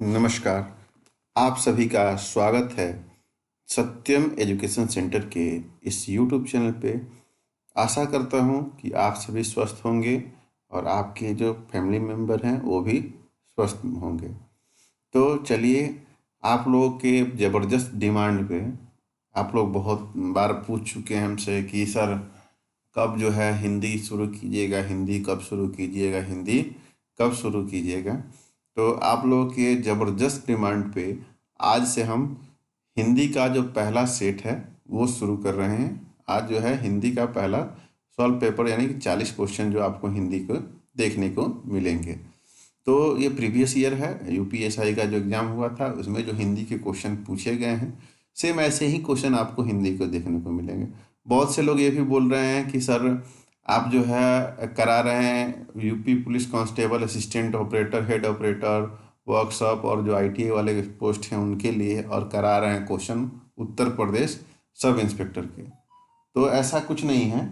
नमस्कार। आप सभी का स्वागत है सत्यम एजुकेशन सेंटर के इस यूट्यूब चैनल पे। आशा करता हूँ कि आप सभी स्वस्थ होंगे और आपके जो फैमिली मेम्बर हैं वो भी स्वस्थ होंगे। तो चलिए, आप लोगों के ज़बरदस्त डिमांड पे आप लोग बहुत बार पूछ चुके हैं हमसे कि सर कब जो है हिंदी शुरू कीजिएगा, हिंदी कब शुरू कीजिएगा, हिंदी कब शुरू कीजिएगा। तो आप लोगों के ज़बरदस्त डिमांड पे आज से हम हिंदी का जो पहला सेट है वो शुरू कर रहे हैं। आज जो है हिंदी का पहला सॉल्व पेपर यानी कि 40 क्वेश्चन जो आपको हिंदी को देखने को मिलेंगे। तो ये प्रीवियस ईयर है, यूपीएसआई का जो एग्ज़ाम हुआ था उसमें जो हिंदी के क्वेश्चन पूछे गए हैं सेम ऐसे ही क्वेश्चन आपको हिंदी को देखने को मिलेंगे। बहुत से लोग ये भी बोल रहे हैं कि सर आप जो है करा रहे हैं UP police constable, assistant operator, head operator, workshop और जो आईटीआई वाले पोस्ट हैं उनके लिए, और करा रहे हैं question Uttar Pradesh sub inspector के। तो ऐसा कुछ नहीं है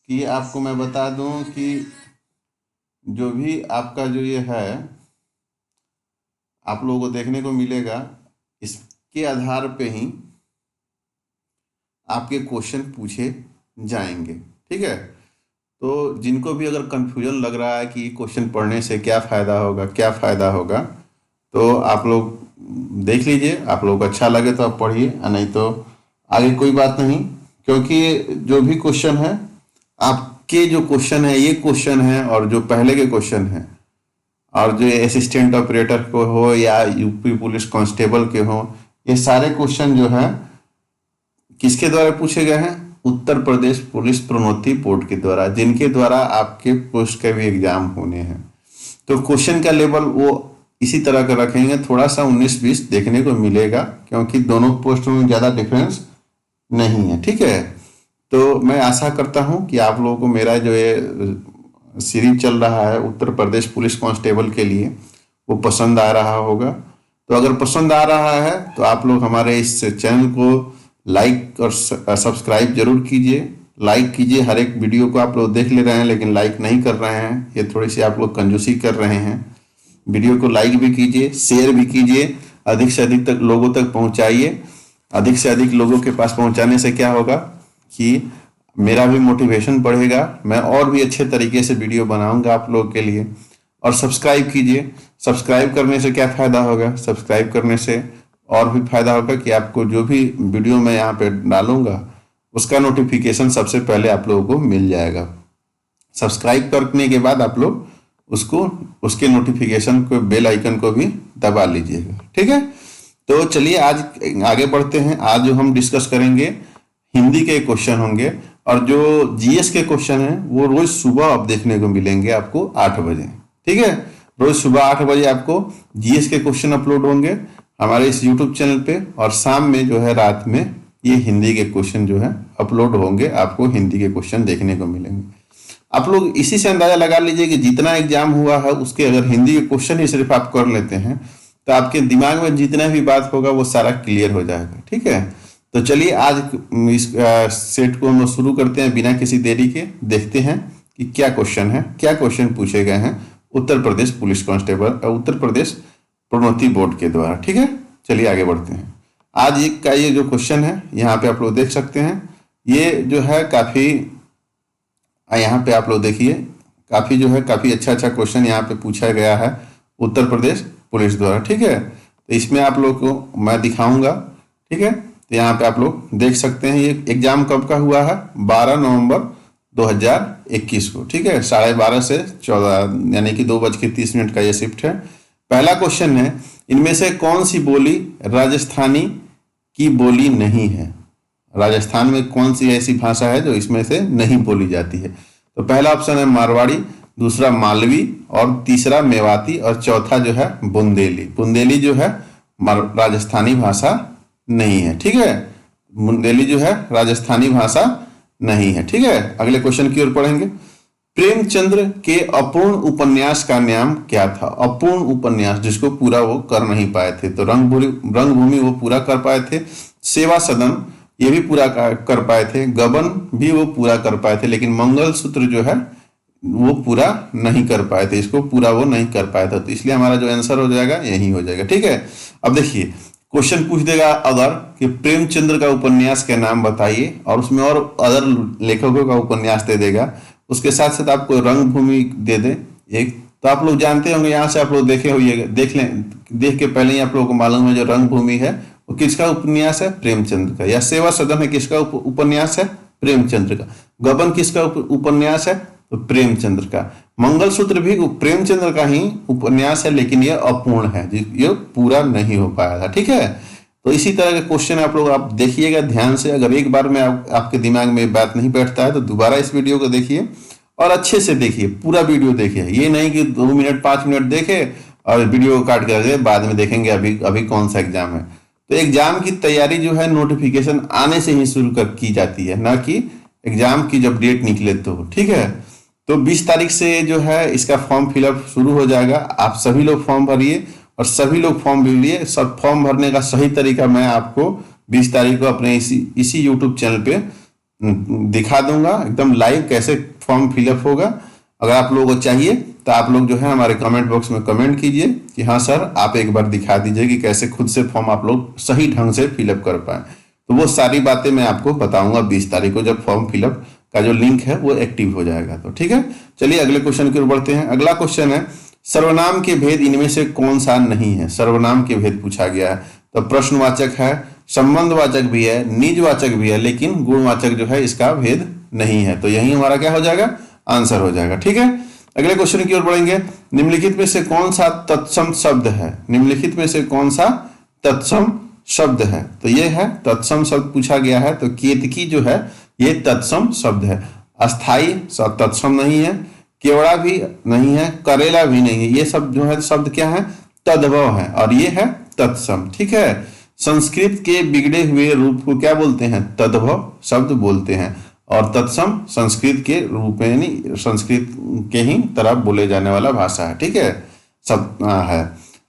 कि आपको मैं बता दूं कि जो भी आपका जो ये है आप लोगों को देखने को मिलेगा, इसके आधार पे ही आपके क्वेश्चन पूछे जाएंगे। ठीक है, तो जिनको भी अगर कंफ्यूजन लग रहा है कि क्वेश्चन पढ़ने से क्या फ़ायदा होगा, क्या फ़ायदा होगा, तो आप लोग देख लीजिए। आप लोग को अच्छा लगे तो आप पढ़िए, नहीं तो आगे कोई बात नहीं। क्योंकि जो भी क्वेश्चन है, आपके जो क्वेश्चन है, ये क्वेश्चन है और जो पहले के क्वेश्चन हैं, और जो असिस्टेंट ऑपरेटर को हो या यूपी पुलिस कांस्टेबल के हो, ये सारे क्वेश्चन जो है किसके द्वारा पूछे गए हैं? उत्तर प्रदेश पुलिस प्रोन्नति बोर्ड के द्वारा, जिनके द्वारा आपके पोस्ट के भी एग्जाम होने हैं। तो क्वेश्चन का लेवल वो इसी तरह का रखेंगे, थोड़ा सा 19-20 देखने को मिलेगा, क्योंकि दोनों पोस्ट में ज़्यादा डिफरेंस नहीं है। ठीक है, तो मैं आशा करता हूं कि आप लोगों को मेरा जो ये सीरीज चल रहा है उत्तर प्रदेश पुलिस कांस्टेबल के लिए वो पसंद आ रहा होगा। तो अगर पसंद आ रहा है तो आप लोग हमारे इस चैनल को लाइक और सब्सक्राइब जरूर कीजिए। लाइक कीजिए, हर एक वीडियो को आप लोग देख ले रहे हैं लेकिन लाइक नहीं कर रहे हैं, ये थोड़ी सी आप लोग कंजूसी कर रहे हैं। वीडियो को लाइक भी कीजिए, शेयर भी कीजिए, अधिक से अधिक तक लोगों तक पहुंचाइए। अधिक से अधिक लोगों के पास पहुंचाने से क्या होगा कि मेरा भी मोटिवेशन बढ़ेगा, मैं और भी अच्छे तरीके से वीडियो बनाऊंगा आप लोगों के लिए। और सब्सक्राइब कीजिए। सब्सक्राइब करने से क्या फ़ायदा होगा? सब्सक्राइब करने से और भी फायदा होगा कि आपको जो भी वीडियो मैं यहाँ पे डालूंगा उसका नोटिफिकेशन सबसे पहले आप लोगों को मिल जाएगा। सब्सक्राइब करने के बाद आप लोग उसको उसके नोटिफिकेशन को, बेल आइकन को भी दबा लीजिएगा। ठीक है, तो चलिए आज आगे बढ़ते हैं। आज जो हम डिस्कस करेंगे हिंदी के क्वेश्चन होंगे, और जो जीएस के क्वेश्चन हैं वो रोज सुबह आप देखने को मिलेंगे आपको 8 बजे। ठीक है, रोज सुबह 8 बजे आपको जीएस के क्वेश्चन अपलोड होंगे हमारे इस यूट्यूब चैनल पे, और शाम में जो है रात में ये हिंदी के क्वेश्चन जो है अपलोड होंगे, आपको हिंदी के क्वेश्चन देखने को मिलेंगे। आप लोग इसी से अंदाजा लगा लीजिए कि जितना एग्जाम हुआ है उसके अगर हिंदी के क्वेश्चन ही सिर्फ आप कर लेते हैं तो आपके दिमाग में जितना भी बात होगा वो सारा क्लियर हो जाएगा। ठीक है, तो चलिए आज इस सेट को हम लोग शुरू करते हैं बिना किसी देरी के। देखते हैं कि क्या क्वेश्चन है, क्या क्वेश्चन पूछे गए हैं उत्तर प्रदेश पुलिस कांस्टेबल और उत्तर प्रदेश प्रोन्नति बोर्ड के द्वारा। ठीक है, चलिए आगे बढ़ते हैं। आज एक का ये जो क्वेश्चन है यहाँ पे आप लोग देख सकते हैं, ये जो है काफ़ी, यहाँ पे आप लोग देखिए काफ़ी जो है काफ़ी अच्छा क्वेश्चन यहाँ पे पूछा गया है उत्तर प्रदेश पुलिस द्वारा। ठीक है, तो इसमें आप लोग को मैं दिखाऊंगा। ठीक है, तो यहाँ पे आप लोग देख सकते हैं ये एग्जाम कब का हुआ है? 12 नवंबर 2021 को। ठीक है, 12:30 से 14 यानी कि 2:30 का ये शिफ्ट है। पहला क्वेश्चन है, इनमें से कौन सी बोली राजस्थानी की बोली नहीं है? राजस्थान में कौन सी ऐसी भाषा है जो इसमें से नहीं बोली जाती है? तो पहला ऑप्शन है मारवाड़ी, दूसरा मालवी, और तीसरा मेवाती, और चौथा जो है बुंदेली। बुंदेली जो है राजस्थानी भाषा नहीं है। ठीक है, बुंदेली जो है राजस्थानी भाषा नहीं है। ठीक है, अगले क्वेश्चन की ओर पढ़ेंगे। प्रेमचंद्र के अपूर्ण उपन्यास का नाम क्या था? अपूर्ण उपन्यास जिसको पूरा वो कर नहीं पाए थे। तो रंगभूमि वो पूरा कर पाए थे, सेवा सदन ये भी पूरा कर पाए थे, गबन भी वो पूरा कर पाए थे, लेकिन मंगलसूत्र जो है वो पूरा नहीं कर पाए थे, इसको पूरा वो नहीं कर पाया था, तो इसलिए हमारा जो आंसर हो जाएगा यही हो जाएगा। ठीक है, अब देखिए क्वेश्चन पूछ देगा अगर कि प्रेमचंद्र का उपन्यास के नाम बताइए, और उसमें और अदर लेखकों का उपन्यास दे देगा, उसके साथ साथ आपको रंगभूमि दे दे एक, तो आप लोग जानते होंगे, यहाँ से आप लोग देखे होइएगा, देख लें, देख के पहले ही आप लोगों को मालूम है जो रंगभूमि है वो किसका उपन्यास है, प्रेमचंद्र का। या सेवा सदन है किसका उपन्यास है, प्रेमचंद्र का। गबन किसका उपन्यास है, तो प्रेमचंद्र का। मंगलसूत्र भी प्रेमचंद्र का ही उपन्यास है, लेकिन ये अपूर्ण है, ये पूरा नहीं हो पाया था। ठीक है, तो इसी तरह के क्वेश्चन आप देखिएगा ध्यान से। अगर एक बार में आपके दिमाग में बात नहीं बैठता है तो दोबारा इस वीडियो को देखिए और अच्छे से देखिए, पूरा वीडियो देखिए। ये नहीं कि 2 मिनट 5 मिनट देखे और वीडियो को काट कर बाद में देखेंगे अभी अभी कौन सा एग्जाम है। तो एग्जाम की तैयारी जो है नोटिफिकेशन आने से ही शुरू की जाती है, ना कि एग्जाम की जब डेट निकले तो। ठीक है, तो 20 तारीख से जो है इसका फॉर्म फिलअप शुरू हो जाएगा। आप सभी लोग फॉर्म भरिए और सभी लोग फॉर्म भर लिए। सब फॉर्म भरने का सही तरीका मैं आपको 20 तारीख को अपने इसी यूट्यूब चैनल पे दिखा दूंगा, एकदम लाइव कैसे फॉर्म फिलअप होगा। अगर आप लोगों को चाहिए तो आप लोग जो है हमारे कमेंट बॉक्स में कमेंट कीजिए कि हाँ सर आप एक बार दिखा दीजिए कि कैसे खुद से फॉर्म आप लोग सही ढंग से फिलअप कर पाए। तो वो सारी बातें मैं आपको बताऊंगा 20 तारीख को, जब फॉर्म फिलअप का जो लिंक है वो एक्टिव हो जाएगा। तो ठीक है, चलिए अगले क्वेश्चन की ओर बढ़ते हैं। अगला क्वेश्चन है सर्वनाम के भेद इनमें से कौन सा नहीं है। सर्वनाम के भेद पूछा गया है, तो प्रश्नवाचक है, संबंधवाचक भी है, निजवाचक भी है, लेकिन गुणवाचक जो है इसका भेद नहीं है। तो यही हमारा क्या हो जाएगा, आंसर हो जाएगा। ठीक है, अगले क्वेश्चन की ओर बढ़ेंगे। निम्नलिखित में से कौन सा तत्सम शब्द है, निम्नलिखित में से कौन सा तत्सम शब्द है, तो ये है तत्सम शब्द पूछा गया है। तो केतकी जो है ये तत्सम शब्द है। अस्थाई तत्सम नहीं है, केवड़ा भी नहीं है, करेला भी नहीं है, ये सब जो है शब्द क्या है, तद्भव है, और ये है तत्सम। ठीक है, संस्कृत के बिगड़े हुए रूप को क्या बोलते हैं, तद्भव शब्द बोलते हैं, और तत्सम संस्कृत के रूप में नहीं, संस्कृत के ही तरह बोले जाने वाला भाषा है। ठीक है, सब है।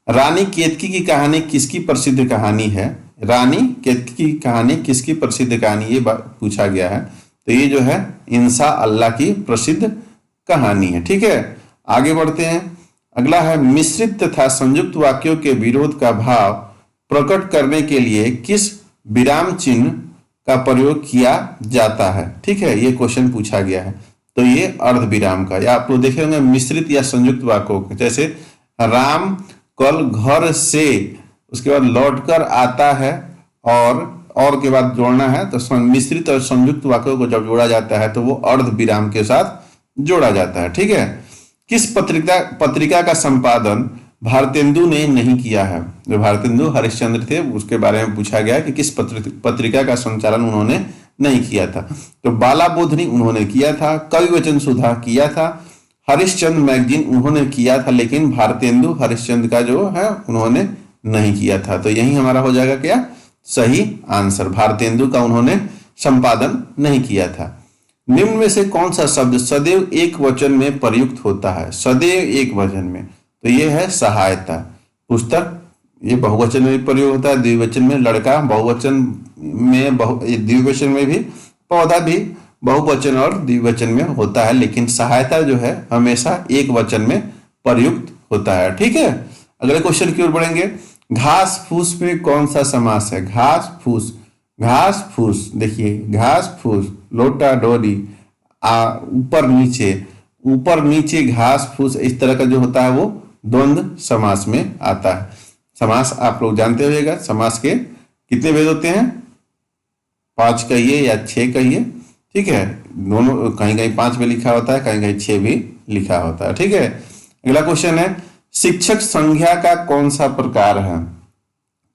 रानी केतकी की कहानी किसकी प्रसिद्ध कहानी है, रानी केतकी की कहानी किसकी प्रसिद्ध कहानी, ये पूछा गया है। तो ये जो है इंसा अल्लाह की प्रसिद्ध कहानी है। ठीक है, आगे बढ़ते हैं। अगला है मिश्रित तथा संयुक्त वाक्यों के विरोध का भाव प्रकट करने के लिए किस विराम चिन्ह का प्रयोग किया जाता है। ठीक है, ये क्वेश्चन पूछा गया है। तो ये अर्ध विराम का, या आप लोग देखे होंगे मिश्रित या संयुक्त वाक्यों के, जैसे राम कल घर से, उसके बाद लौटकर आता है, और के बाद जोड़ना है। तो मिश्रित और संयुक्त वाक्यों को जब जोड़ा जाता है तो वो अर्ध विराम के साथ जोड़ा जाता है। ठीक है, किस पत्रिका का संपादन भारतेंदु ने नहीं किया है। जो भारतेंदु हरिश्चंद्र थे उसके बारे में पूछा गया कि किस पत्रिका का संचालन उन्होंने नहीं किया था। तो बाला बोधनी उन्होंने किया था, कवि वचन सुधा किया था, हरिश्चंद्र मैगजीन उन्होंने किया था, लेकिन भारतेंदु हरिश्चंद्र का जो है उन्होंने नहीं किया था। तो यही हमारा हो जाएगा क्या, सही आंसर, भारतेंदु का उन्होंने संपादन नहीं किया था। निम्न में से कौन सा शब्द सदैव एक वचन में प्रयुक्त होता है, सदैव एक वचन में, तो ये है सहायता। पुस्तक ये बहुवचन में प्रयोग होता है, द्विवचन में लड़का, बहुवचन में द्विवचन में भी, पौधा भी बहुवचन और द्विवचन में होता है, लेकिन सहायता जो है हमेशा एक वचन में प्रयुक्त होता है। ठीक है, अगले क्वेश्चन की ओर बढ़ेंगे। घास फूस में कौन सा समास है, घास फूस, घास फूस, देखिए घास फूस, लोटा डोरी, ऊपर नीचे घास फूस, इस तरह का जो होता है वो द्वंद्व समास में आता है। समास आप लोग जानते होइएगा, समास के कितने भेद होते हैं, 5 कहिए या 6 कहिए। ठीक है, दोनों कहीं कहीं 5 में लिखा होता है, कहीं कहीं 6 भी लिखा होता है। ठीक है, अगला क्वेश्चन है शिक्षक संज्ञा का कौन सा प्रकार है।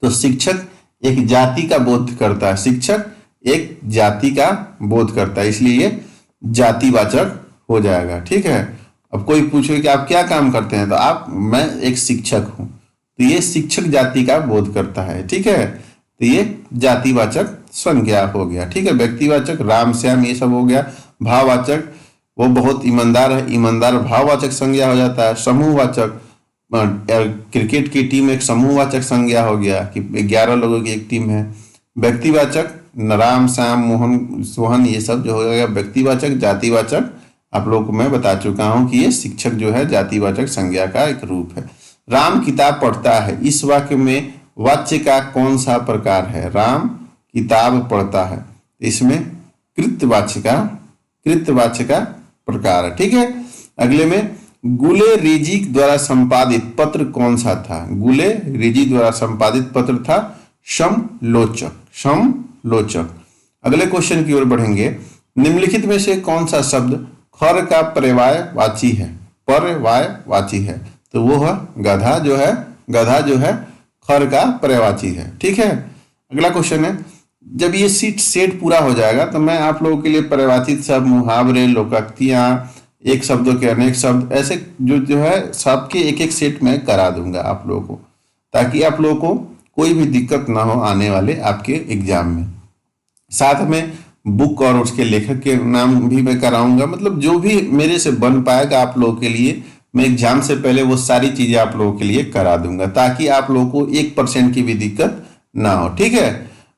तो शिक्षक एक जाति का बोध करता है, शिक्षक एक जाति का बोध करता है, इसलिए ये जातिवाचक हो जाएगा। ठीक है, अब कोई पूछे कि आप क्या काम करते हैं, तो मैं एक शिक्षक हूं, तो ये शिक्षक जाति का बोध करता है। ठीक है, तो ये जातिवाचक संज्ञा हो गया। ठीक है, व्यक्तिवाचक राम श्याम ये सब हो गया। भाववाचक वो बहुत ईमानदार है, ईमानदार भाववाचक संज्ञा हो जाता है। समूहवाचक क्रिकेट की टीम एक समूहवाचक संज्ञा हो गया कि 11 लोगों की एक टीम है। व्यक्तिवाचक राम श्याम मोहन सोहन ये सब जो हो गया व्यक्तिवाचक। जातिवाचक आप लोगों को मैं बता चुका हूं कि ये शिक्षक जो है जातिवाचक संज्ञा का एक रूप है। राम किताब पढ़ता है, इस वाक्य में वाच्य का कौन सा प्रकार है? राम किताब पढ़ता है, इसमें कृतवाच्य का प्रकार है। ठीक है, अगले में गुले रिजी द्वारा संपादित पत्र कौन सा था? गुले रिजी द्वारा संपादित पत्र था समलोचक। अगले क्वेश्चन की ओर बढ़ेंगे। निम्नलिखित में से कौन सा शब्द खर का पर्यायवाची है? पर्यायवाची है तो वो है गधा जो है खर का पर्यायवाची है। ठीक है, अगला क्वेश्चन है, जब ये सेट पूरा हो जाएगा तो मैं आप लोगों के लिए पर्यायवाची शब्द, मुहावरे, लोकोक्तियां, एक शब्दों के अनेक शब्द, ऐसे जो है सबके एक एक सेट में करा दूंगा आप लोगों को, ताकि आप लोगों को कोई भी दिक्कत ना हो आने वाले आपके एग्जाम में। साथ में बुक और उसके लेखक के नाम भी मैं कराऊंगा। मतलब जो भी मेरे से बन पाएगा आप लोगों के लिए, मैं एग्जाम से पहले वो सारी चीजें आप लोगों के लिए करा दूंगा, ताकि आप लोगों को 1% की भी दिक्कत ना हो। ठीक है,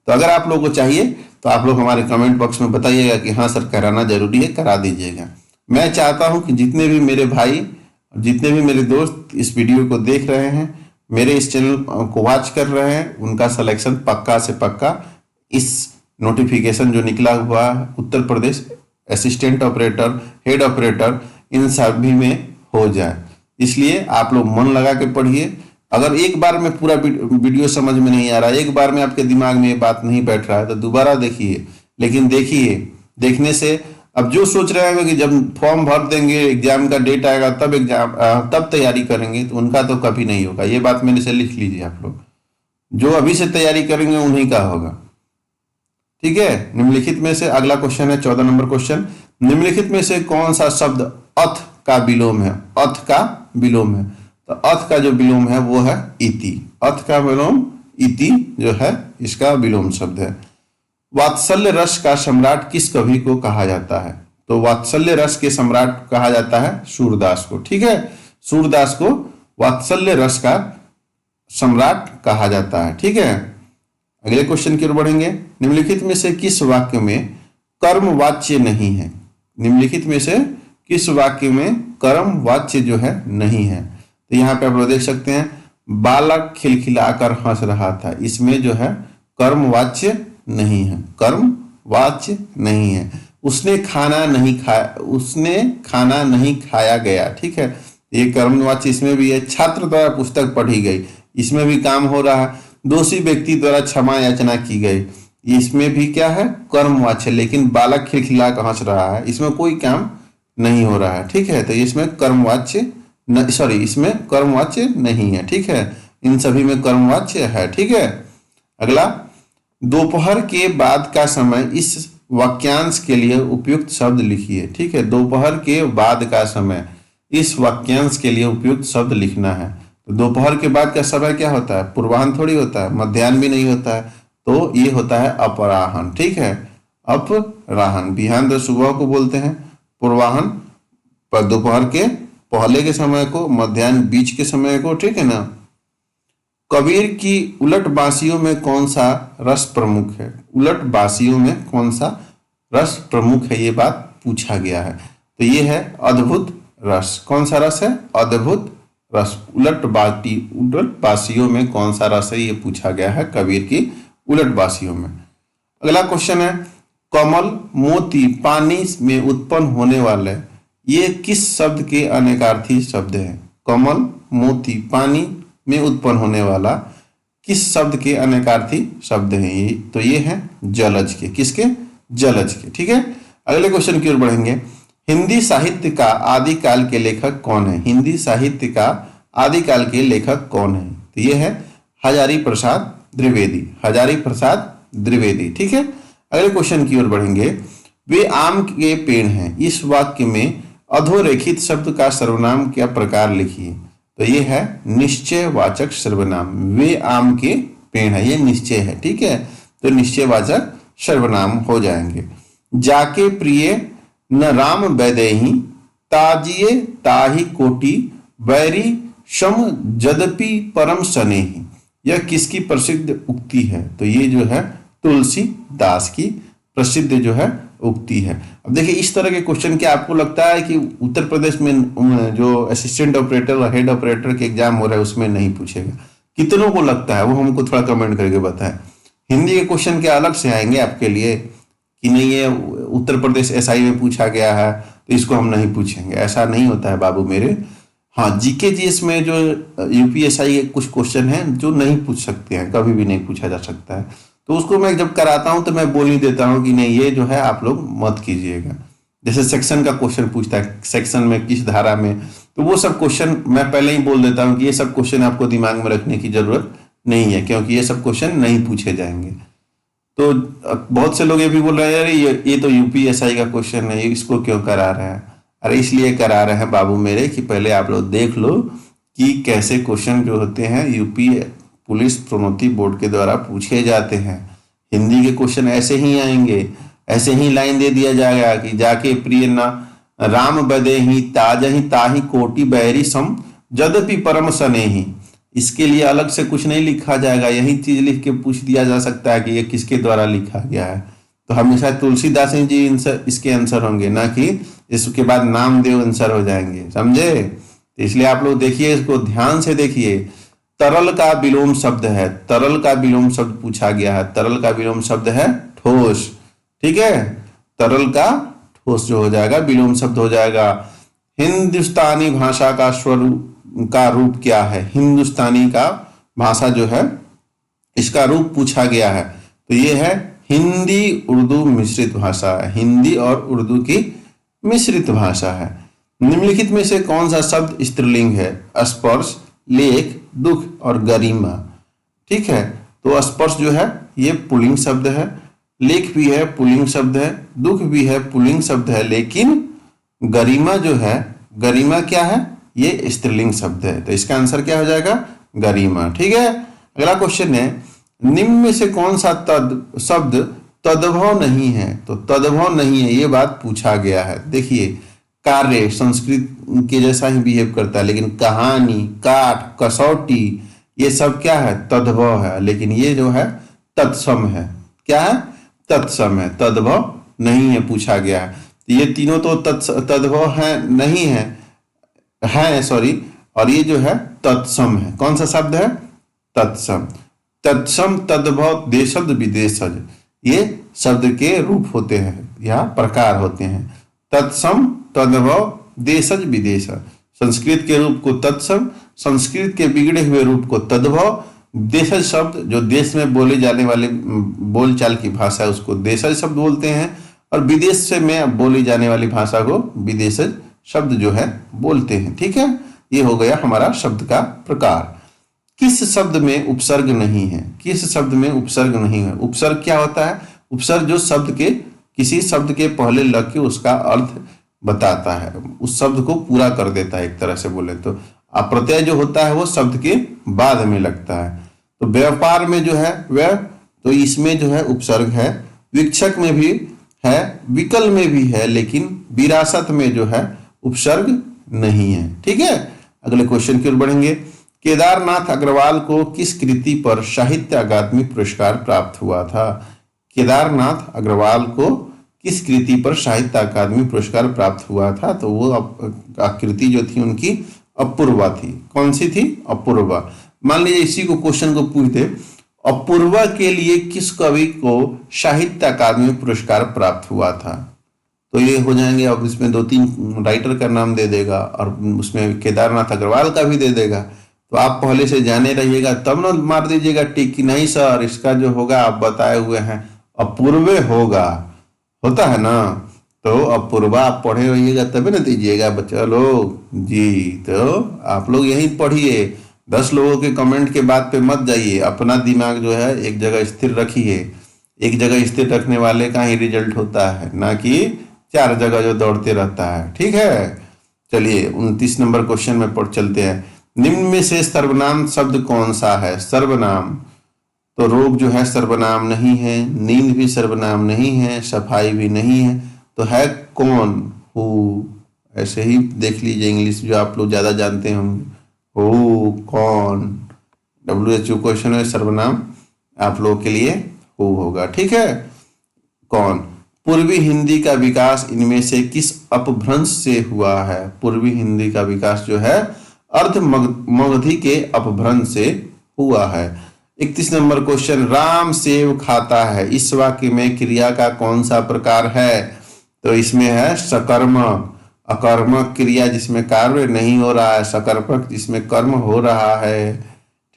तो अगर आप लोगों को चाहिए तो आप लोग हमारे कमेंट बॉक्स में बताइएगा कि हाँ सर कराना जरूरी है, करा दीजिएगा। मैं चाहता हूं कि जितने भी मेरे भाई, जितने भी मेरे दोस्त इस वीडियो को देख रहे हैं, मेरे इस चैनल को वॉच कर रहे हैं, उनका सिलेक्शन पक्का से पक्का इस नोटिफिकेशन जो निकला हुआ Uttar Pradesh assistant operator, head operator, इन सभी में हो जाए। इसलिए आप लोग मन लगा के पढ़िए। अगर एक बार में पूरा वीडियो समझ में नहीं आ रहा है, एक बार में आपके दिमाग में ये बात नहीं बैठ रहा है, तो दोबारा देखिए। लेकिन देखिए, देखने से अब जो सोच रहे हैं कि जब फॉर्म भर देंगे, एग्जाम का डेट आएगा तब तैयारी करेंगे, तो उनका तो कभी नहीं होगा। ये बात मेरे से लिख लीजिए आप लोग, जो अभी से तैयारी करेंगे उन्हीं का होगा। ठीक है, निम्नलिखित में से अगला क्वेश्चन है 14 नंबर क्वेश्चन। निम्नलिखित में से कौन सा शब्द अथ का विलोम है? अथ का विलोम है, तो अथ का जो विलोम है वो है इति। अथ का विलोम इति जो है इसका विलोम शब्द है। वात्सल्य रस का सम्राट किस कवि को कहा जाता है? तो वात्सल्य रस के सम्राट कहा जाता है सूरदास को। ठीक है, सूरदास को वात्सल्य रस का सम्राट कहा जाता है। ठीक है, अगले क्वेश्चन की ओर बढ़ेंगे। निम्नलिखित में से किस वाक्य में कर्म वाच्य नहीं है? निम्नलिखित में से किस वाक्य में कर्म वाच्य जो है नहीं है? तो यहाँ पे आप लोग देख सकते हैं, बालक खिलखिलाकर हंस रहा था, इसमें जो है कर्म वाच्य नहीं है, कर्म वाच्य नहीं है। उसने खाना नहीं खाया गया। ठीक है, ये कर्म वाच्य इसमें भी है। छात्र द्वारा पुस्तक पढ़ी गई, इसमें भी काम हो रहा है। दोषी व्यक्ति द्वारा क्षमा याचना की गई, इसमें भी क्या है? कर्मवाच्य। लेकिन बालक खिलखिला कर हंस रहा है, इसमें कोई काम नहीं हो रहा है। ठीक है, तो इसमें इसमें कर्मवाच्य नहीं है। ठीक है, इन सभी में कर्मवाच्य है। ठीक है, अगला, दोपहर के बाद का समय इस वाक्यांश के लिए उपयुक्त शब्द लिखिए। ठीक है, दोपहर के बाद का समय इस वाक्यांश के लिए उपयुक्त शब्द लिखना है। तो दोपहर के बाद का समय क्या होता है? पूर्वाह्न थोड़ी होता है, मध्याह्न भी नहीं होता है, तो ये होता है अपराह्न। ठीक है, अपराह्न। बिहान तो सुबह को बोलते हैं, पूर्वाह्न पर दोपहर के पहले के समय को, मध्याह्न बीच के समय को। ठीक है ना। कबीर की उलट बांसियों में कौन सा रस प्रमुख है? उलट बांसियों में कौन सा रस प्रमुख है, ये बात पूछा गया है। तो ये है अद्भुत रस। कौन सा रस है? अद्भुत रस। उलट बांसियों में कौन सा रस है, ये पूछा गया है कबीर की उलट बांसियों में। अगला क्वेश्चन है, कमल मोती पानी में उत्पन्न होने वाले ये किस शब्द के अनेकार्थी शब्द है? कमल मोती पानी में उत्पन्न होने वाला किस शब्द के अनेकार्थी शब्द है? ये तो ये है जलज के। किसके? जलज के। ठीक है, अगले क्वेश्चन की ओर बढ़ेंगे। हिंदी साहित्य का आदिकाल के लेखक कौन है? हिंदी साहित्य का आदिकाल के लेखक कौन है? तो ये है हजारी प्रसाद द्विवेदी। हजारी प्रसाद द्विवेदी। ठीक है, अगले क्वेश्चन की ओर बढ़ेंगे। वे आम के पेड़ हैं, इस वाक्य में अधोरेखित शब्द का सर्वनाम क्या प्रकार लिखिए? तो ये है निश्चयवाचक सर्वनाम। वे आम के पेड़ है, ये निश्चय है। ठीक है, तो निश्चयवाचक सर्वनाम हो जाएंगे। जाके प्रिय न राम वैदेही ताजिए ताही कोटि वैरी सम जदपि परम सनेही। यह किसकी प्रसिद्ध उक्ति है? तो ये जो है तुलसीदास की प्रसिद्ध जो है उगती है। अब देखिए इस तरह के क्वेश्चन क्या आपको लगता है कि उत्तर प्रदेश में जो असिस्टेंट ऑपरेटर और हेड ऑपरेटर के एग्जाम हो रहा है उसमें नहीं पूछेगा? कितनों को लगता है वो हमको थोड़ा कमेंट करके बताएं। हिंदी के क्वेश्चन क्या अलग से आएंगे आपके लिए कि नहीं ये उत्तर प्रदेश एसआई में पूछा गया है तो इसको हम नहीं पूछेंगे? ऐसा नहीं होता है बाबू मेरे। हाँ, जीके जीएस में जो यूपीएसआई के कुछ क्वेश्चन हैं जो नहीं पूछ सकते हैं, कभी भी नहीं पूछा जा सकता है, तो उसको मैं जब कराता हूँ तो मैं बोल ही देता हूँ कि नहीं ये जो है आप लोग मत कीजिएगा। जैसे सेक्शन का क्वेश्चन पूछता है, सेक्शन में किस धारा में, तो वो सब क्वेश्चन मैं पहले ही बोल देता हूँ कि ये सब क्वेश्चन आपको दिमाग में रखने की जरूरत नहीं है, क्योंकि ये सब क्वेश्चन नहीं पूछे जाएंगे। तो बहुत से लोग ये भी बोल रहे हैं अरे ये तो यूपीएसआई का क्वेश्चन है, इसको क्यों करा रहे हैं? अरे इसलिए करा रहे हैं बाबू मेरे कि पहले आप लोग देख लो कि कैसे क्वेश्चन जो होते हैं यूपी पुलिस प्रोन्नति बोर्ड के द्वारा पूछे जाते हैं। हिंदी के क्वेश्चन ऐसे ही आएंगे, ऐसे ही लाइन दे दिया जाएगा कि जाके प्रिय ना राम बदे ही ताही कोटि बैरी सम जदपि परम सने ही। इसके लिए अलग से कुछ नहीं लिखा जाएगा, यही चीज लिख के पूछ दिया जा सकता है कि ये किसके द्वारा लिखा गया है। तो हमेशा तुलसीदास जी इसके आंसर होंगे, ना कि इसके बाद नामदेव आंसर हो जाएंगे, समझे? तो इसलिए आप लोग देखिए, इसको ध्यान से देखिए। तरल का विलोम शब्द है, तरल का विलोम शब्द पूछा गया है। तरल का विलोम शब्द है ठोस, ठीक है? तरल का ठोस जो हो जाएगा विलोम शब्द हो जाएगा। हिंदुस्तानी भाषा का स्वरूप का रूप क्या है? हिंदुस्तानी का भाषा जो है इसका रूप पूछा गया है, तो ये है हिंदी उर्दू मिश्रित भाषा है। हिंदी और उर्दू की मिश्रित भाषा है। निम्नलिखित में से कौन सा शब्द स्त्रीलिंग है? स्पर्श, लेख, दुख और गरिमा, ठीक है? तो स्पर्श जो है ये पुल्लिंग शब्द है, लेख भी है पुल्लिंग शब्द है, दुख भी है पुल्लिंग शब्द है, लेकिन गरिमा जो है, गरिमा क्या है? ये स्त्रीलिंग शब्द है। तो इसका आंसर क्या हो जाएगा? गरिमा, ठीक है? अगला क्वेश्चन है, निम्न में से कौन सा शब्द तद्भव नहीं है? तो तद्भव नहीं है ये बात पूछा गया है। देखिए कार्य संस्कृत के जैसा ही बिहेव करता है, लेकिन कहानी, काट, कसौटी ये सब क्या है? तद्भव है। लेकिन ये जो है तत्सम है। क्या है? तत्सम है, तद्भव नहीं है पूछा गया है। ये तीनों तो तद्भव है नहीं है सॉरी, और ये जो है तत्सम है। कौन सा शब्द है? तत्सम। तत्सम, तद्भव, देशज, विदेशज ये शब्द के रूप होते हैं या प्रकार होते हैं। तत्सम, तद्भव, देशज, विदेशज। संस्कृत के रूप को तत्सम, संस्कृत के बिगड़े हुए रूप को तद्भव, देशज शब्द जो देश में बोले जाने वाले बोलचाल की भाषा है उसको देशज शब्द बोलते हैं, और विदेश से में बोली जाने वाली भाषा को विदेशज शब्द जो है बोलते हैं, ठीक है? ये हो गया हमारा शब्द का प्रकार। किस शब्द में उपसर्ग नहीं है? किस शब्द में उपसर्ग नहीं है? उपसर्ग क्या होता है? उपसर्ग जो शब्द के किसी शब्द के पहले लग के उसका अर्थ बताता है, उस शब्द को पूरा कर देता है एक तरह से बोले तो। अप्रत्यय जो होता है वो शब्द के बाद में लगता है। तो व्यापार में जो है वह, तो इसमें जो है उपसर्ग है। विक्षक में भी है, विकल में भी है, लेकिन विरासत में जो है उपसर्ग नहीं है, ठीक है? अगले क्वेश्चन की ओर बढ़ेंगे। केदारनाथ अग्रवाल को किस कृति पर साहित्य अकादमी पुरस्कार प्राप्त हुआ था? केदारनाथ अग्रवाल को किस कृति पर साहित्य अकादमी पुरस्कार प्राप्त हुआ था? तो वो कृति जो थी उनकी अपूर्वा थी। कौन सी थी? अपूर्वा। मान लीजिए इसी को क्वेश्चन को पूछ दे, अपूर्वा के लिए किस कवि को साहित्य अकादमी पुरस्कार प्राप्त हुआ था? तो ये हो जाएंगे। अब इसमें 2-3 राइटर का नाम दे देगा और उसमें केदारनाथ अग्रवाल का भी दे देगा। तो आप पहले से जाने रहिएगा, तब ना मार दीजिएगा टिक कि नहीं सर इसका जो होगा आप बताए हुए हैं अपूर्वे होगा, होता है ना? तो अपूर्वा आप पढ़े रहिएगा तभी ना दीजिएगा बच्चा लोग जी। तो आप लोग यही पढ़िए, 10 लोगों के कमेंट के बात पे मत जाइए, अपना दिमाग जो है एक जगह स्थिर रखिए। एक जगह स्थिर रखने वाले का ही रिजल्ट होता है, ना कि 4 जगह जो दौड़ते रहता है, ठीक है? चलिए 29 नंबर क्वेश्चन में पढ़ चलते हैं। निम्न में से सर्वनाम शब्द कौन सा है? सर्वनाम, तो रोग जो है सर्वनाम नहीं है, नींद भी सर्वनाम नहीं है, सफाई भी नहीं है, तो है कौन? हु। ऐसे ही देख लीजिए इंग्लिश जो आप लोग ज्यादा जानते होंगे, हु, कौन। WHO क्वेश्चन है, सर्वनाम आप लोगों के लिए हु होगा, ठीक है? कौन। पूर्वी हिंदी का विकास इनमें से किस अपभ्रंश से हुआ है? पूर्वी हिंदी का विकास जो है अर्ध मगधी के अपभ्रंश से हुआ है। 31 नंबर क्वेश्चन, राम सेव खाता है, इस वाक्य में क्रिया का कौन सा प्रकार है? तो इसमें है सकर्मक। अकर्मक क्रिया जिसमें कार्य नहीं हो रहा है, सकर्मक जिसमें कर्म हो रहा है।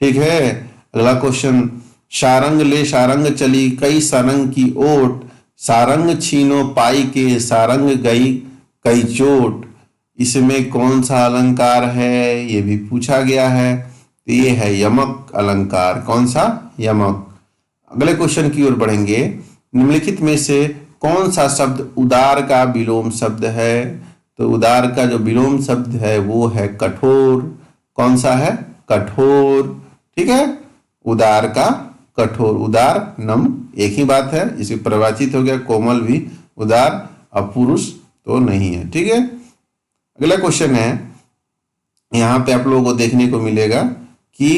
ठीक है। अगला क्वेश्चन, सारंग ले सारंग चली कई सरंग की ओट, सारंग छीनो पाई के सारंग गई कई चोट, इसमें कौन सा अलंकार है? ये भी पूछा गया है। तो ये है यमक अलंकार। कौन सा? यमक। अगले क्वेश्चन की ओर बढ़ेंगे। निम्नलिखित में से कौन सा शब्द उदार का विलोम शब्द है? तो उदार का जो विलोम शब्द है वो है कठोर। कौन सा है? कठोर। ठीक है। उदार का कठोर, उदार नम एक ही बात है, इसे परिभाषित हो गया। कोमल भी उदार, अब पुरुष तो नहीं है। ठीक है। अगला क्वेश्चन है, यहाँ पे आप लोगों को देखने को मिलेगा कि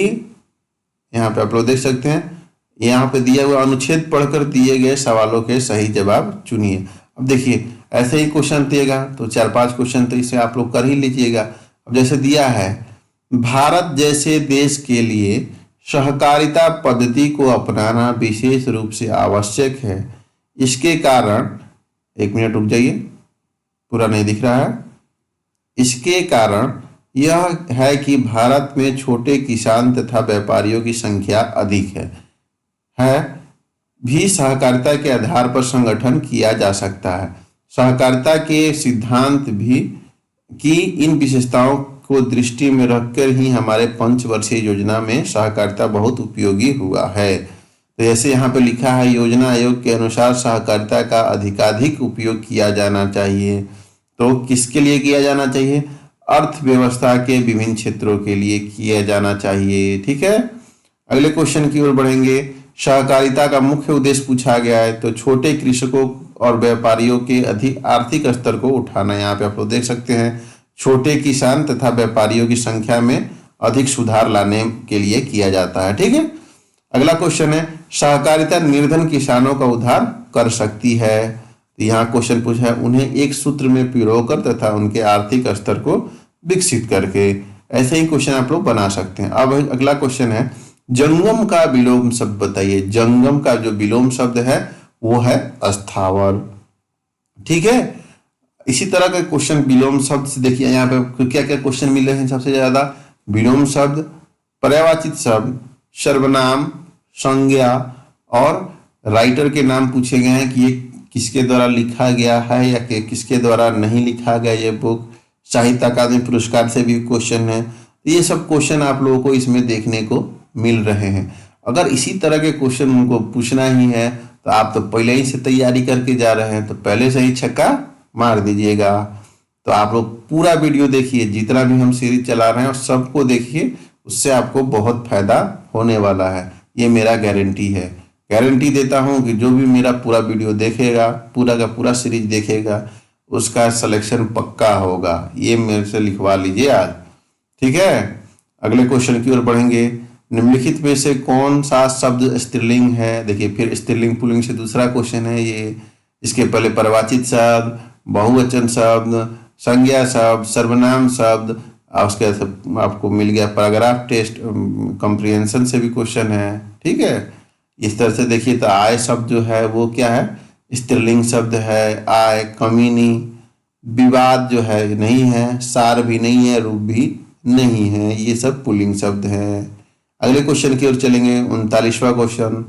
यहाँ पे आप लोग देख सकते हैं, यहाँ पे दिया हुआ अनुच्छेद पढ़कर दिए गए सवालों के सही जवाब चुनिए। अब देखिए ऐसे ही क्वेश्चन दिएगा तो 4-5 क्वेश्चन तो इसे आप लोग कर ही लीजिएगा। अब जैसे दिया है, भारत जैसे देश के लिए सहकारिता पद्धति को अपनाना विशेष रूप से आवश्यक है, इसके कारण, एक मिनट रुक जाइए, पूरा नहीं दिख रहा है। इसके कारण यह है कि भारत में छोटे किसान तथा व्यापारियों की संख्या अधिक है भी सहकारिता के आधार पर संगठन किया जा सकता है। सहकारिता के सिद्धांत भी की इन विशेषताओं को दृष्टि में रखकर ही हमारे पंचवर्षीय योजना में सहकारिता बहुत उपयोगी हुआ है। तो जैसे यहाँ पे लिखा है, योजना आयोग के अनुसार सहकारिता का अधिकाधिक उपयोग किया जाना चाहिए। तो किसके लिए किया जाना चाहिए? अर्थव्यवस्था के विभिन्न क्षेत्रों के लिए किया जाना चाहिए। ठीक है। अगले क्वेश्चन की ओर बढ़ेंगे। सहकारिता का मुख्य उद्देश्य पूछा गया है, तो छोटे कृषकों और व्यापारियों के अधिक आर्थिक स्तर को उठाना। यहाँ पे आप लोग देख सकते हैं, छोटे किसान तथा व्यापारियों की संख्या में अधिक सुधार लाने के लिए किया जाता है। ठीक है। अगला क्वेश्चन है, सहकारिता निर्धन किसानों का उद्धार कर सकती है। तो यहाँ क्वेश्चन पूछा है, उन्हें एक सूत्र में पिरोकर तथा उनके आर्थिक स्तर को विकसित करके। ऐसे ही क्वेश्चन आप लोग बना सकते हैं। अब अगला क्वेश्चन है, जंगम का विलोम शब्द बताइए। जंगम का जो विलोम शब्द है वो है अस्थावर। ठीक है। इसी तरह का क्वेश्चन विलोम शब्द से देखिए यहाँ पे क्या क्या क्वेश्चन मिल रहे हैं सबसे ज्यादा। विलोम शब्द, पर्यायवाचित शब्द, सर्वनाम, संज्ञा और राइटर के नाम पूछे गए हैं कि ये किसके द्वारा लिखा गया है या कि किसके द्वारा नहीं लिखा गया ये बुक। साहित्य अकादमी पुरस्कार से भी क्वेश्चन है। ये सब क्वेश्चन आप लोगों को इसमें देखने को मिल रहे हैं। अगर इसी तरह के क्वेश्चन उनको पूछना ही है तो आप तो पहले ही से तैयारी करके जा रहे हैं, तो पहले से ही छक्का मार दीजिएगा। तो आप लोग पूरा वीडियो देखिए, जितना भी हम सीरीज चला रहे हैं और सबको देखिए, उससे आपको बहुत फायदा होने वाला है, ये मेरा गारंटी है। गारंटी देता हूँ कि जो भी मेरा पूरा वीडियो देखेगा, पूरा का पूरा सीरीज देखेगा, उसका सिलेक्शन पक्का होगा। ये मेरे से लिखवा लीजिए आज। ठीक है। अगले क्वेश्चन की ओर बढ़ेंगे। निम्नलिखित में से कौन सा शब्द स्त्रीलिंग है? देखिए फिर स्त्रीलिंग पुल्लिंग से दूसरा क्वेश्चन है ये। इसके पहले परिवाचित शब्द, बहुवचन शब्द, संज्ञा शब्द, सर्वनाम शब्द, और उसके आपको मिल गया पैराग्राफ टेस्ट, कॉम्प्रिहेंशन से भी क्वेश्चन है। ठीक है। इस तरह से देखिए, तो आय शब्द जो है वो क्या है? स्त्रीलिंग शब्द है आय। कमीनी, विवाद जो है नहीं है, सार भी नहीं है, रूप भी नहीं है, ये सब पुल्लिंग शब्द हैं। अगले क्वेश्चन की ओर चलेंगे। 39वां क्वेश्चन,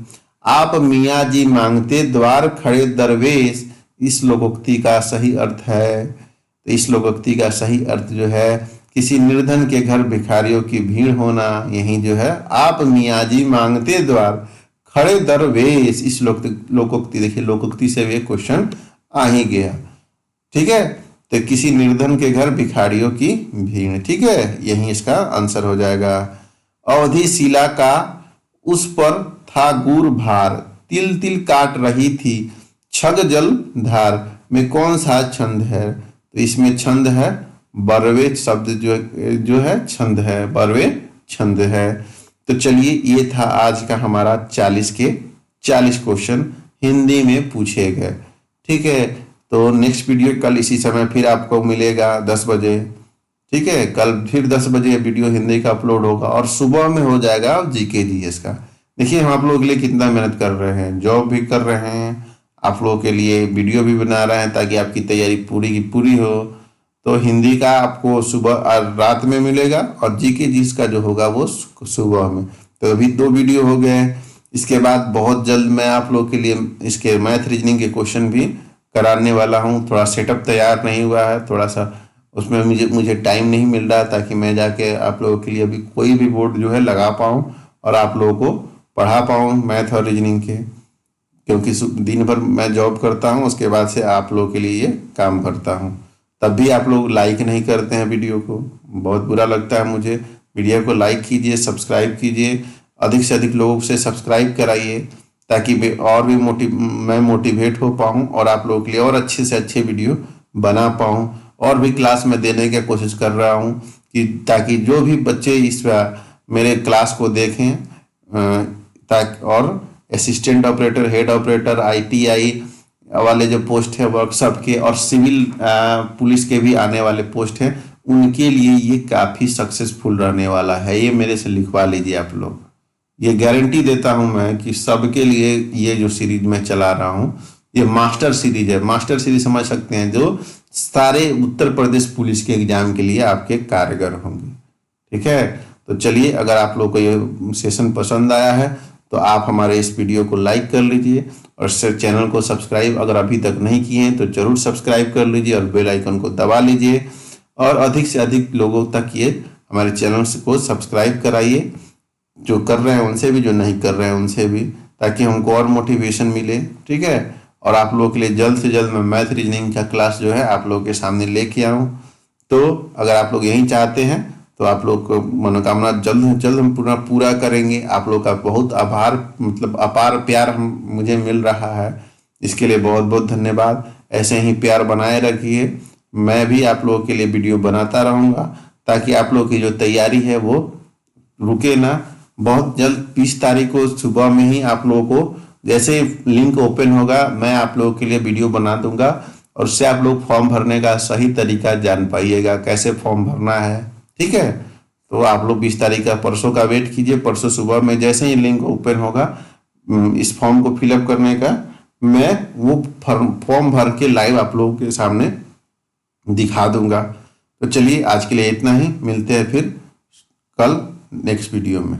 आप मियाँ जी मांगते द्वार खड़े दरवेश, इस लोकोक्ति का सही अर्थ है। तो इस लोकोक्ति का सही अर्थ जो है, किसी निर्धन के घर भिखारियों की भीड़ होना। यही जो है, आप मियाँ जी मांगते द्वार खड़े दरवेश, इस लोकोक्ति, देखिए लोकोक्ति से भी क्वेश्चन आ ही गया। ठीक है। तो किसी निर्धन के घर भिखारियों की भीड़। ठीक है। यही इसका आंसर हो जाएगा। अवधि शिला का उस पर था गुर भार, तिल तिल काट रही थी छग जल धार, में कौन सा छंद है? तो इसमें छंद है बरवे शब्द, जो है छंद है, बरवे छंद है। तो चलिए, ये था आज का हमारा 40 के 40 क्वेश्चन हिंदी में पूछे गए। ठीक है। तो नेक्स्ट वीडियो कल इसी समय फिर आपको मिलेगा 10 बजे। ठीक है, कल फिर 10 बजे वीडियो हिंदी का अपलोड होगा और सुबह में हो जाएगा जीके जीएस का। देखिए हम आप लोगों के लिए कितना मेहनत कर रहे हैं, जॉब भी कर रहे हैं, आप लोगों के लिए वीडियो भी बना रहे हैं ताकि आपकी तैयारी पूरी की पूरी हो। तो हिंदी का आपको सुबह रात में मिलेगा और जीके जीएस का जो होगा वो सुबह में। तो अभी 2 वीडियो हो गए हैं। इसके बाद बहुत जल्द मैं आप लोगों के लिए इसके मैथ रीजनिंग के क्वेश्चन भी कराने वाला हूँ। थोड़ा सेटअप तैयार नहीं हुआ है, थोड़ा सा उसमें मुझे टाइम नहीं मिल रहा ताकि मैं जाके आप लोगों के लिए अभी कोई भी बोर्ड जो है लगा पाऊँ और आप लोगों को पढ़ा पाऊँ मैथ और रीजनिंग के। क्योंकि दिन भर मैं जॉब करता हूँ, उसके बाद से आप लोगों के लिए ये काम करता हूँ। तब भी आप लोग लाइक नहीं करते हैं वीडियो को, बहुत बुरा लगता है मुझे। वीडियो को लाइक कीजिए, सब्सक्राइब कीजिए, अधिक से अधिक लोगों से सब्सक्राइब कराइए ताकि और भी मैं मोटिवेट हो पाऊँ और आप लोगों के लिए और अच्छे से अच्छे वीडियो बना पाऊँ। और भी क्लास में देने की कोशिश कर रहा हूँ कि ताकि जो भी बच्चे इस मेरे क्लास को देखें ताकि और assistant operator, head operator, ITI वाले जो पोस्ट है वर्कशॉप के और सिविल पुलिस के भी आने वाले पोस्ट हैं, उनके लिए ये काफ़ी सक्सेसफुल रहने वाला है। ये मेरे से लिखवा लीजिए आप लोग, ये गारंटी देता हूं मैं कि सबके लिए ये जो सीरीज मैं चला रहा हूं ये मास्टर सीरीज है। मास्टर सीरीज समझ सकते हैं, जो सारे उत्तर प्रदेश पुलिस के एग्जाम के लिए आपके कारगर होंगे। ठीक है, तो चलिए, अगर आप लोग को ये सेशन पसंद आया है तो आप हमारे इस वीडियो को लाइक कर लीजिए और चैनल को सब्सक्राइब अगर अभी तक नहीं किए हैं तो जरूर सब्सक्राइब कर लीजिए और बेल आइकन को दबा लीजिए और अधिक से अधिक लोगों तक ये हमारे चैनल को सब्सक्राइब कराइए, जो कर रहे हैं उनसे भी, जो नहीं कर रहे हैं उनसे भी, ताकि हमको और मोटिवेशन मिले। ठीक है, और आप लोगों के लिए जल्द से जल्द मैं मैथ रीजनिंग का क्लास जो है आप लोगों के सामने लेके आऊँ। तो अगर आप लोग यही चाहते हैं तो आप लोग को मनोकामना जल्द से जल्द हम पूरा करेंगे। आप लोग का बहुत आभार, मतलब अपार प्यार मुझे मिल रहा है, इसके लिए बहुत बहुत धन्यवाद। ऐसे ही प्यार बनाए रखिए, मैं भी आप लोगों के लिए वीडियो बनाता रहूँगा ताकि आप लोग की जो तैयारी है वो रुके ना। बहुत जल्द 20 तारीख को सुबह में ही आप लोगों को जैसे लिंक ओपन होगा मैं आप लोगों के लिए वीडियो बना दूंगा और उससे आप लोग फॉर्म भरने का सही तरीका जान पाइएगा, कैसे फॉर्म भरना है। ठीक है, तो आप लोग 20 तारीख का परसों का वेट कीजिए। परसों सुबह में जैसे ही लिंक ओपन होगा इस फॉर्म को फिलअप करने का, मैं वो फॉर्म भर के लाइव आप लोगों के सामने दिखा दूंगा। तो चलिए, आज के लिए इतना ही, मिलते हैं फिर कल नेक्स्ट वीडियो में।